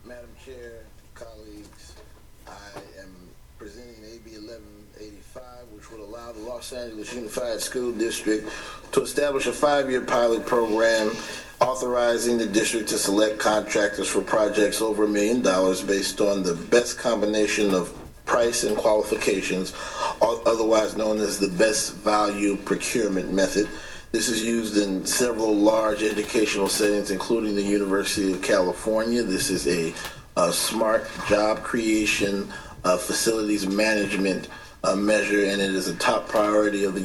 Madam Chair, colleagues, I am presenting AB 1185, which would allow the Los Angeles Unified School District to establish a 5-year pilot program authorizing the district to select contractors for projects over $1 million based on the best combination of price and qualifications, otherwise known as the best value procurement method. This is used in several large educational settings, including the University of California. This is a smart job creation, facilities management measure, and it is a top priority of the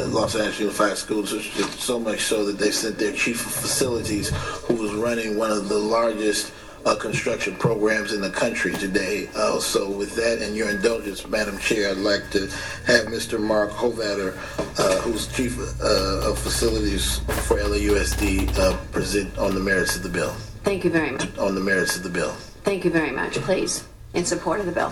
Los Angeles Unified School District, so much so that they sent their chief of facilities, who was running one of the largest construction programs in the country today. So with that and your indulgence, Madam Chair, I'd like to have Mr. Mark Hovatter, who's Chief of Facilities for LAUSD, present on the merits of the bill. Thank you very much. On the merits of the bill. Thank you very much. Please, in support of the bill.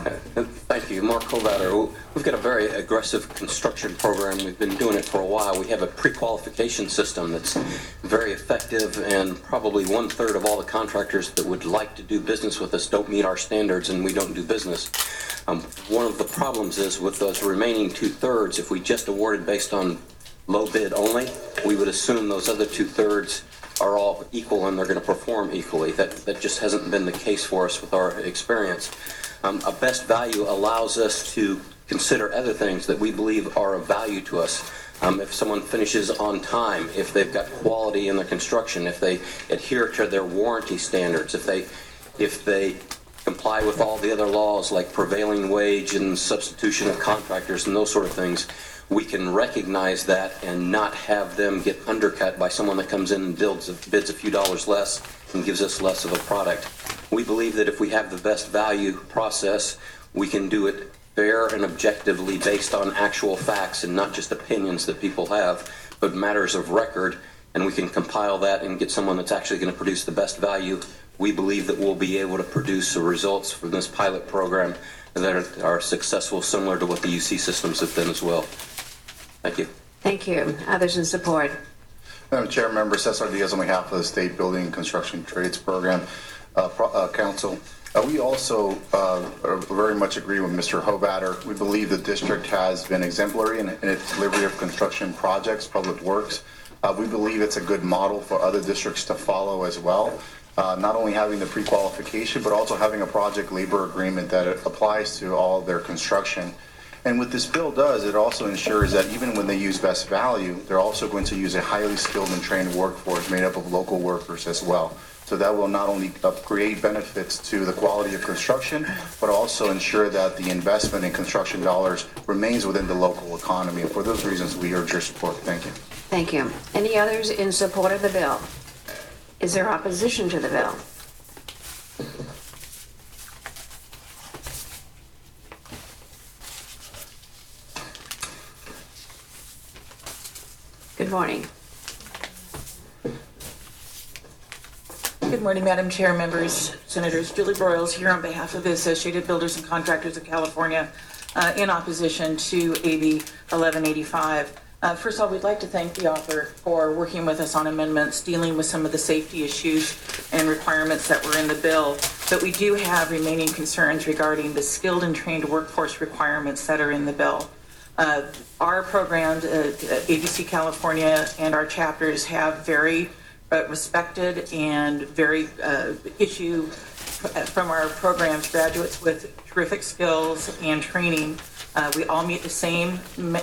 Thank you. Mark Hovatter. We've got a very aggressive construction program. We've been doing it for a while. We have a pre-qualification system that's very effective, and probably 1/3 of all the contractors that would like to do business with us don't meet our standards, and we don't do business. One of the problems is with those remaining 2/3, if we just awarded based on low bid only, we would assume those other 2/3 are all equal and they're going to perform equally. That just hasn't been the case for us with our experience. A best value allows us to consider other things that we believe are of value to us. If someone finishes on time, if they've got quality in their construction, if they adhere to their warranty standards, if they comply with all the other laws like prevailing wage and substitution of contractors and those sort of things, we can recognize that and not have them get undercut by someone that comes in and bids a few dollars less and gives us less of a product. We believe that if we have the best value process, we can do it fair and objectively based on actual facts and not just opinions that people have, but matters of record, and we can compile that and get someone that's actually going to produce the best value. We believe that we'll be able to produce results from this pilot program that are successful, similar to what the UC systems have been as well. Thank you. Thank you. Others in support? Madam Chair, Member Cesar Diaz on behalf of the State Building and Construction Trades Program Council. We also very much agree with Mr. Hovatter. We believe the district has been exemplary in its delivery of construction projects, public works. We believe it's a good model for other districts to follow as well. Not only having the pre-qualification, but also having a project labor agreement that applies to all of their construction. And what this bill does, it also ensures that even when they use best value, they're also going to use a highly skilled and trained workforce made up of local workers as well. So that will not only create benefits to the quality of construction, but also ensure that the investment in construction dollars remains within the local economy. And for those reasons, we urge your support. Thank you. Thank you. Any others in support of the bill? Is there opposition to the bill? Good morning. Good morning, Madam Chair, members, senators. Julie Broyles here on behalf of the Associated Builders and Contractors of California in opposition to AB 1185. First of all, we'd like to thank the author for working with us on amendments dealing with some of the safety issues and requirements that were in the bill. But we do have remaining concerns regarding the skilled and trained workforce requirements that are in the bill. Our programs, ABC California and our chapters have very respected and very issue from our programs graduates with terrific skills and training. We all meet the same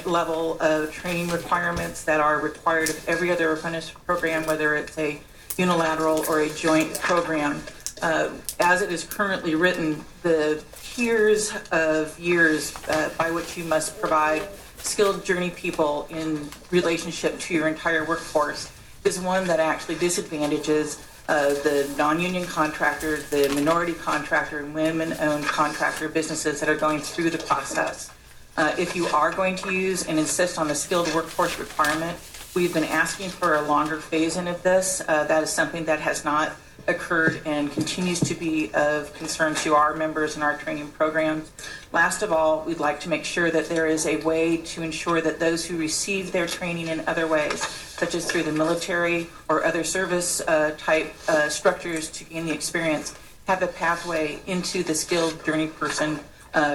level of training requirements that are required of every other apprenticeship program, whether it's a unilateral or a joint program. As it is currently written, the tiers of years by which you must provide skilled journey people in relationship to your entire workforce is one that actually disadvantages the non-union contractor, the minority contractor, and women-owned contractor businesses that are going through the process. If you are going to use and insist on the skilled workforce requirement, we've been asking for a longer phase-in of this. That is something that has not occurred and continues to be of concern to our members in our training programs. Last of all, we'd like to make sure that there is a way to ensure that those who receive their training in other ways, such as through the military or other service type structures to gain the experience, have a pathway into the skilled journey person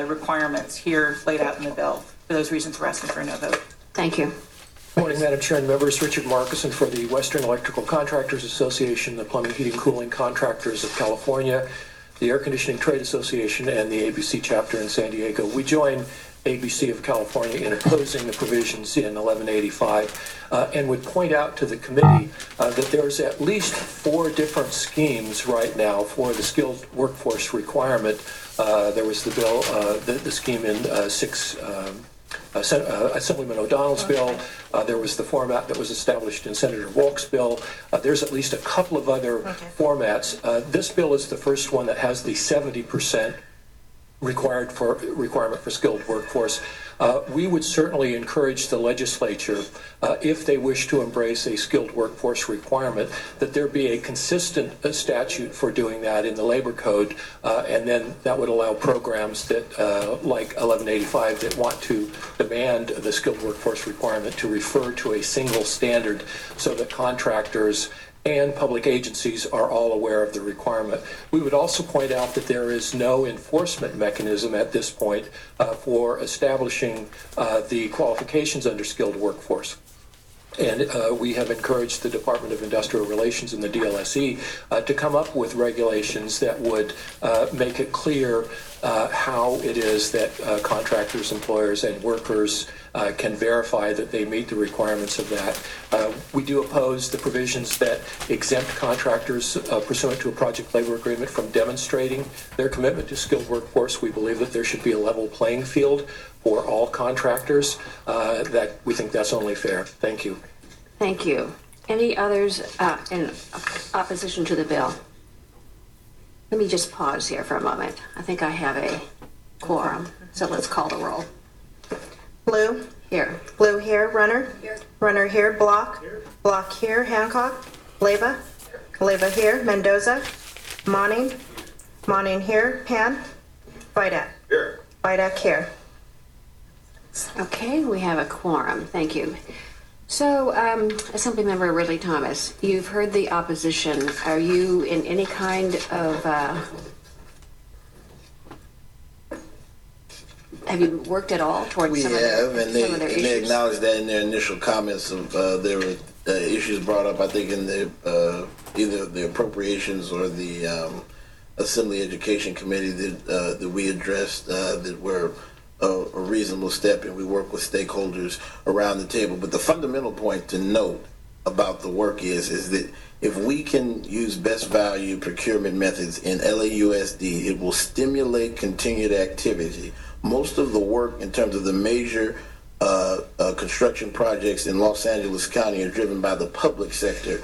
requirements here laid out in the bill. For those reasons, we're asking for a no vote. Thank you. Good morning, Madam Chair and members. Richard Markison for the Western Electrical Contractors Association, the Plumbing, Heating, Cooling Contractors of California, the Air Conditioning Trade Association, and the ABC chapter in San Diego. We join ABC of California in opposing the provisions in 1185 and would point out to the committee that there's at least 4 different schemes right now for the skilled workforce requirement. There was the bill, the scheme in Assemblyman O'Donnell's bill. There was the format that was established in Senator Wolk's bill. There's at least a couple of other formats. This bill is the first one that has the 70% requirement for skilled workforce. We would certainly encourage the legislature, if they wish to embrace a skilled workforce requirement, that there be a consistent statute for doing that in the labor code, and then that would allow programs that, like 1185, that want to demand the skilled workforce requirement to refer to a single standard so that contractors and public agencies are all aware of the requirement. We would also point out that there is no enforcement mechanism at this point for establishing the qualifications under skilled workforce. And we have encouraged the Department of Industrial Relations and the DLSE to come up with regulations that would make it clear how it is that contractors, employers, and workers can verify that they meet the requirements of that. We do oppose the provisions that exempt contractors pursuant to a project labor agreement from demonstrating their commitment to skilled workforce. We believe that there should be a level playing field for all contractors. That we think that's only fair. Thank you. Thank you. Any others in opposition to the bill? Let me just pause here for a moment. I think I have a quorum, so let's call the roll. Blue? Here. Blue here. Runner? Here. Runner here. Block? Here. Block here. Hancock? Leyva? Leyva here. Mendoza? Monning? Monning here. Pan? Vidak? Here. Vidak here. Okay, we have a quorum. Thank you. So, Assemblymember Ridley Thomas, you've heard the opposition. Are you in any kind of, have you worked at all towards We some have, of their, and some of their they issues? acknowledged that in their initial comments of there were issues brought up, I think, in the either the appropriations or the Assembly Education Committee that we addressed that were a reasonable step, and we work with stakeholders around the table. But the fundamental point to note about the work is that if we can use best value procurement methods in LAUSD, it will stimulate continued activity. Most of the work in terms of the major construction projects in Los Angeles County are driven by the public sector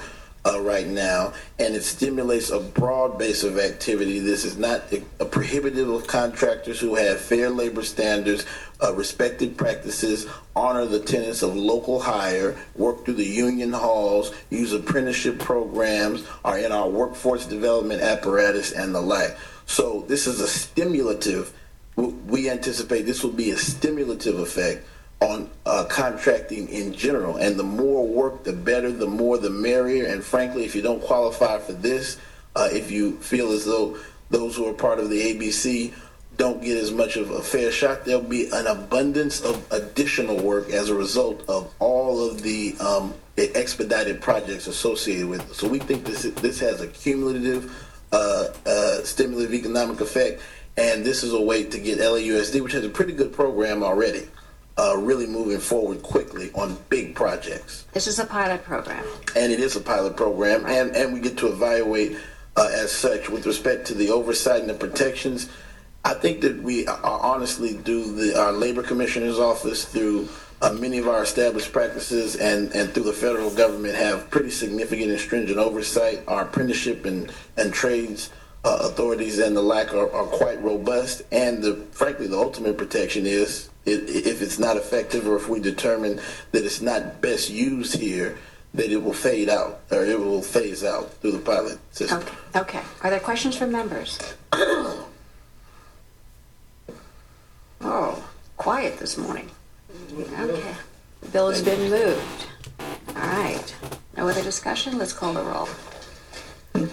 right now, and it stimulates a broad base of activity. This is not a prohibitive of contractors who have fair labor standards, respected practices, honor the tenets of local hire, work through the union halls, use apprenticeship programs, are in our workforce development apparatus, and the like. So this is a stimulative. We anticipate this will be a stimulative effect on contracting in general. And the more work, the better, the more, the merrier. And frankly, if you don't qualify for this, if you feel as though those who are part of the ABC don't get as much of a fair shot, there'll be an abundance of additional work as a result of all of the expedited projects associated with it. So we think this has a cumulative stimulative economic effect, and this is a way to get LAUSD, which has a pretty good program already, really moving forward quickly on big projects. This is a pilot program. And it is a pilot program, and we get to evaluate as such with respect to the oversight and the protections. I think that we honestly do our labor commissioner's office through many of our established practices and through the federal government have pretty significant and stringent oversight. Our apprenticeship and trades authorities and the like are quite robust, and frankly the ultimate protection is if it's not effective or if we determine that it's not best used here, that it will fade out or it will phase out through the pilot system. Okay. Are there questions from members? Oh, quiet this morning. Okay. The bill has been moved. All right. No other discussion? Let's call the roll.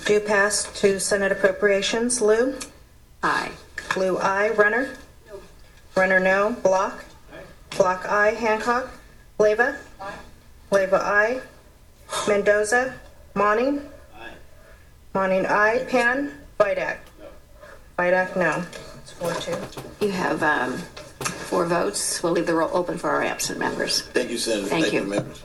Do pass to Senate Appropriations. Lou? Aye. Lou, aye. Runner? Runner, no. Block? Block, aye. Hancock? Leyva? Leyva, aye. Mendoza? Monning? Monning, aye. Pan? Vidak? Vidak, no. It's 4-2. You have 4 votes. We'll leave the roll open for our absent members. Thank you, Senator. Thank you. Members.